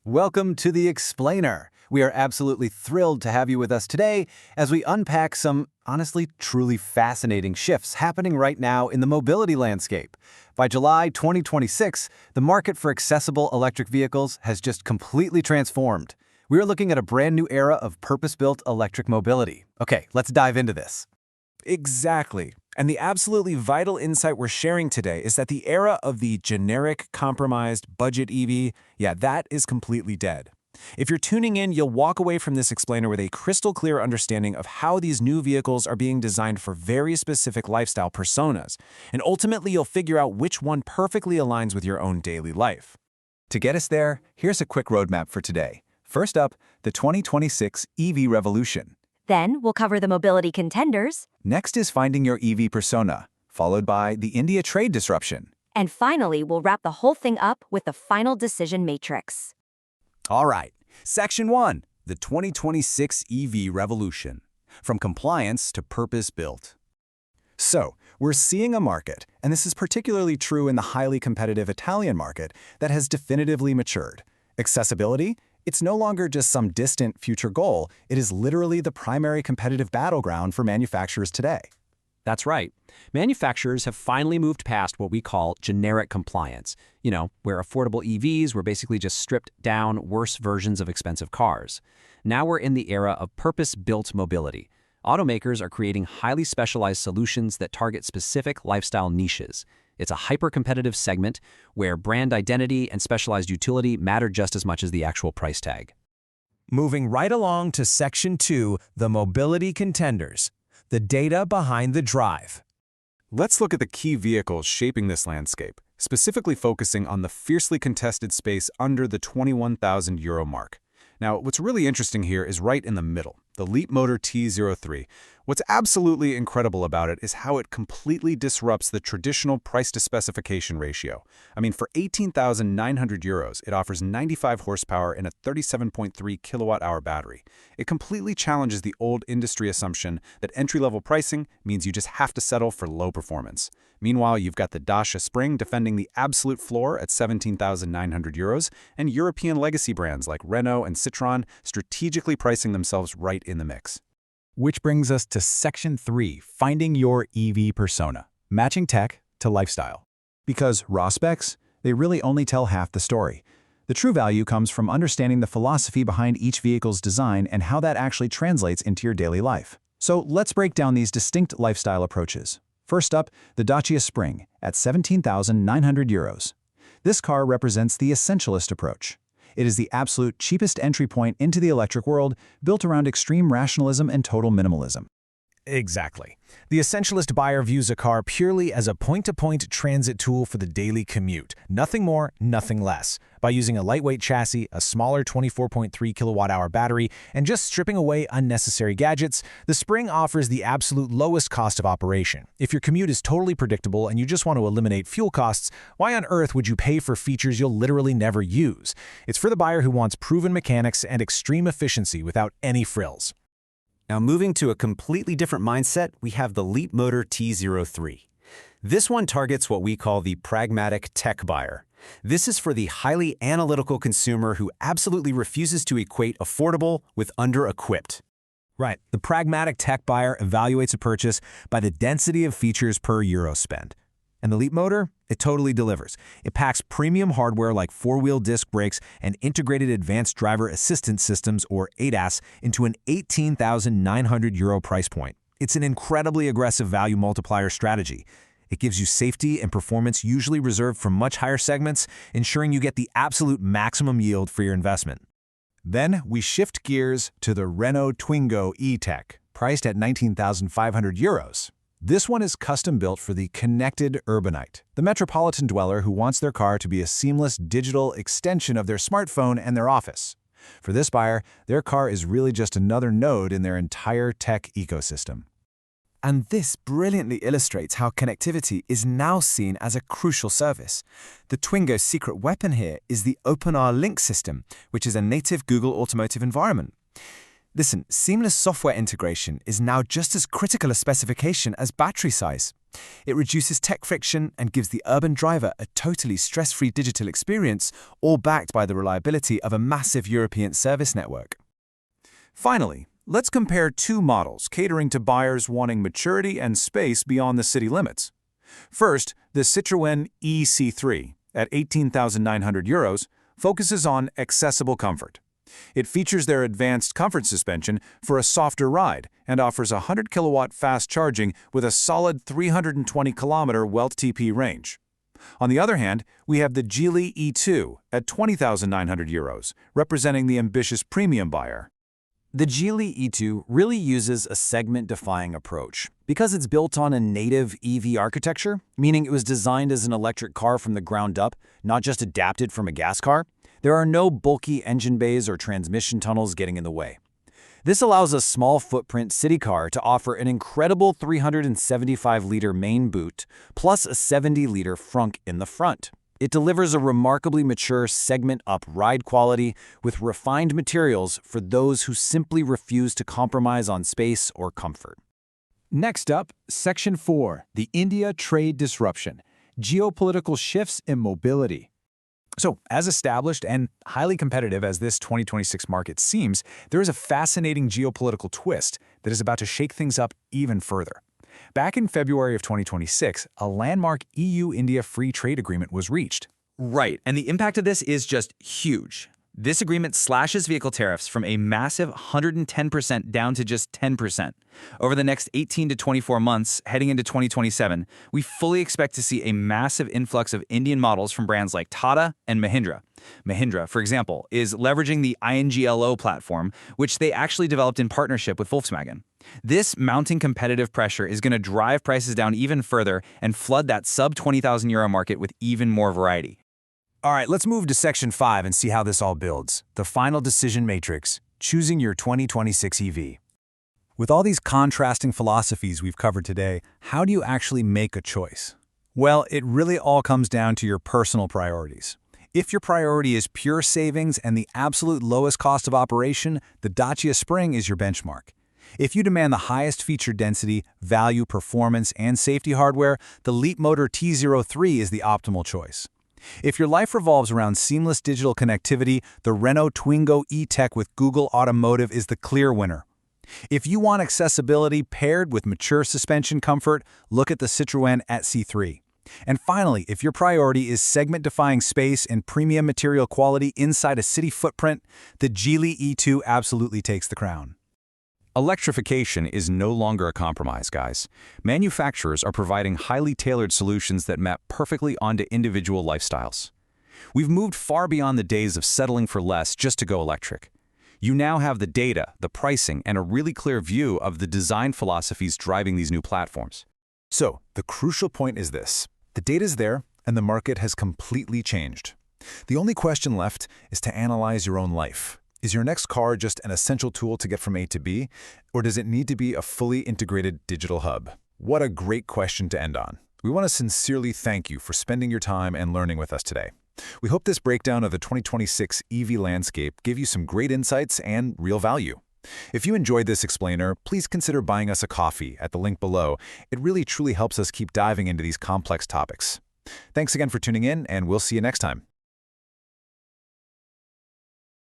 Welcome to The Explainer. We are absolutely thrilled to have you with us today as we unpack some, honestly, truly fascinating shifts happening right now in the mobility landscape. By July 2026, the market for accessible electric vehicles has just completely transformed. We are looking at a brand new era of purpose-built electric mobility. Okay, let's dive into this. Exactly. And the absolutely vital insight we're sharing today is that the era of the generic, compromised, budget EV, that is completely dead. If you're tuning in, you'll walk away from this explainer with a crystal clear understanding of how these new vehicles are being designed for very specific lifestyle personas. And ultimately, you'll figure out which one perfectly aligns with your own daily life. To get us there, here's a quick roadmap for today. First up, the 2026 EV revolution. Then we'll cover the mobility contenders. Next is finding your EV persona, followed by the India trade disruption. And finally, we'll wrap the whole thing up with the final decision matrix. All right, Section 1, the 2026 EV revolution. From compliance to purpose-built. So, we're seeing a market, and this is particularly true in the highly competitive Italian market, that has definitively matured. Accessibility? It's no longer just some distant future goal, it is literally the primary competitive battleground for manufacturers today. That's right. Manufacturers have finally moved past what we call generic compliance, where affordable EVs were basically just stripped down, worse versions of expensive cars. Now we're in the era of purpose-built mobility. Automakers are creating highly specialized solutions that target specific lifestyle niches. It's a hyper-competitive segment where brand identity and specialized utility matter just as much as the actual price tag. Moving right along to Section 2, the mobility contenders. The data behind the drive. Let's look at the key vehicles shaping this landscape, specifically focusing on the fiercely contested space under the €21,000 mark. Now, what's really interesting here is right in the middle, the Leapmotor T03. What's absolutely incredible about it is how it completely disrupts the traditional price-to-specification ratio. I mean, for €18,900, it offers 95 horsepower and a 37.3 kilowatt-hour battery. It completely challenges the old industry assumption that entry-level pricing means you just have to settle for low performance. Meanwhile, you've got the Dacia Spring defending the absolute floor at €17,900, and European legacy brands like Renault and Citroën strategically pricing themselves right in the mix. Which brings us to Section 3, finding your EV persona, matching tech to lifestyle. Because raw specs, they really only tell half the story. The true value comes from understanding the philosophy behind each vehicle's design and how that actually translates into your daily life. So let's break down these distinct lifestyle approaches. First up, the Dacia Spring at €17,900. This car represents the essentialist approach. It is the absolute cheapest entry point into the electric world, built around extreme rationalism and total minimalism. Exactly. The essentialist buyer views a car purely as a point-to-point transit tool for the daily commute. Nothing more, nothing less. By using a lightweight chassis, a smaller 24.3 kilowatt-hour battery, and just stripping away unnecessary gadgets, the Spring offers the absolute lowest cost of operation. If your commute is totally predictable and you just want to eliminate fuel costs, why on earth would you pay for features you'll literally never use? It's for the buyer who wants proven mechanics and extreme efficiency without any frills. Now moving to a completely different mindset, we have the Leapmotor T03. This one targets what we call the pragmatic tech buyer. This is for the highly analytical consumer who absolutely refuses to equate affordable with under-equipped. Right. The pragmatic tech buyer evaluates a purchase by the density of features per euro spend. And the Leapmotor? It totally delivers. It packs premium hardware like four-wheel disc brakes and integrated advanced driver assistance systems, or ADAS, into an €18,900 price point. It's an incredibly aggressive value multiplier strategy. It gives you safety and performance usually reserved for much higher segments, ensuring you get the absolute maximum yield for your investment. Then we shift gears to the Renault Twingo E-Tech, priced at €19,500. This one is custom-built for the connected urbanite, the metropolitan dweller who wants their car to be a seamless digital extension of their smartphone and their office. For this buyer, their car is really just another node in their entire tech ecosystem. And this brilliantly illustrates how connectivity is now seen as a crucial service. The Twingo's secret weapon here is the OpenR Link system, which is a native Google automotive environment. Listen, seamless software integration is now just as critical a specification as battery size. It reduces tech friction and gives the urban driver a totally stress-free digital experience, all backed by the reliability of a massive European service network. Finally, let's compare two models catering to buyers wanting maturity and space beyond the city limits. First, the Citroën EC3, at 18,900 euros, focuses on accessible comfort. It features their advanced comfort suspension for a softer ride and offers 100 kilowatt fast charging with a solid 320 kilometer WLTP range. On the other hand, we have the Geely E2 at 20,900 euros, representing the ambitious premium buyer. The Geely E2 really uses a segment-defying approach. Because it's built on a native EV architecture, meaning it was designed as an electric car from the ground up, not just adapted from a gas car, there are no bulky engine bays or transmission tunnels getting in the way. This allows a small footprint city car to offer an incredible 375-liter main boot plus a 70-liter frunk in the front. It delivers a remarkably mature segment-up ride quality with refined materials for those who simply refuse to compromise on space or comfort. Next up, Section 4, the India Trade Disruption, Geopolitical Shifts in Mobility. So, as established and highly competitive as this 2026 market seems, there is a fascinating geopolitical twist that is about to shake things up even further. Back in February of 2026, a landmark EU-India free trade agreement was reached. Right, and the impact of this is just huge. This agreement slashes vehicle tariffs from a massive 110% down to just 10%. Over the next 18 to 24 months, heading into 2027, we fully expect to see a massive influx of Indian models from brands like Tata and Mahindra. Mahindra, for example, is leveraging the INGLO platform, which they actually developed in partnership with Volkswagen. This mounting competitive pressure is going to drive prices down even further and flood that sub-20,000 euro market with even more variety. All right, let's move to Section 5 and see how this all builds. The final decision matrix, choosing your 2026 EV. With all these contrasting philosophies we've covered today, how do you actually make a choice? Well, it really all comes down to your personal priorities. If your priority is pure savings and the absolute lowest cost of operation, the Dacia Spring is your benchmark. If you demand the highest feature density, value, performance, and safety hardware, the Leapmotor T03 is the optimal choice. If your life revolves around seamless digital connectivity, the Renault Twingo E-Tech with Google Automotive is the clear winner. If you want accessibility paired with mature suspension comfort, look at the Citroën C03. And finally, if your priority is segment-defying space and premium material quality inside a city footprint, the Geely E2 absolutely takes the crown. Electrification is no longer a compromise, guys. Manufacturers are providing highly tailored solutions that map perfectly onto individual lifestyles. We've moved far beyond the days of settling for less just to go electric. You now have the data, the pricing, and a really clear view of the design philosophies driving these new platforms. So, the crucial point is this. The data's there, and the market has completely changed. The only question left is to analyze your own life. Is your next car just an essential tool to get from A to B, or does it need to be a fully integrated digital hub? What a great question to end on. We want to sincerely thank you for spending your time and learning with us today. We hope this breakdown of the 2026 EV landscape gave you some great insights and real value. If you enjoyed this explainer, please consider buying us a coffee at the link below. It really truly helps us keep diving into these complex topics. Thanks again for tuning in, and we'll see you next time.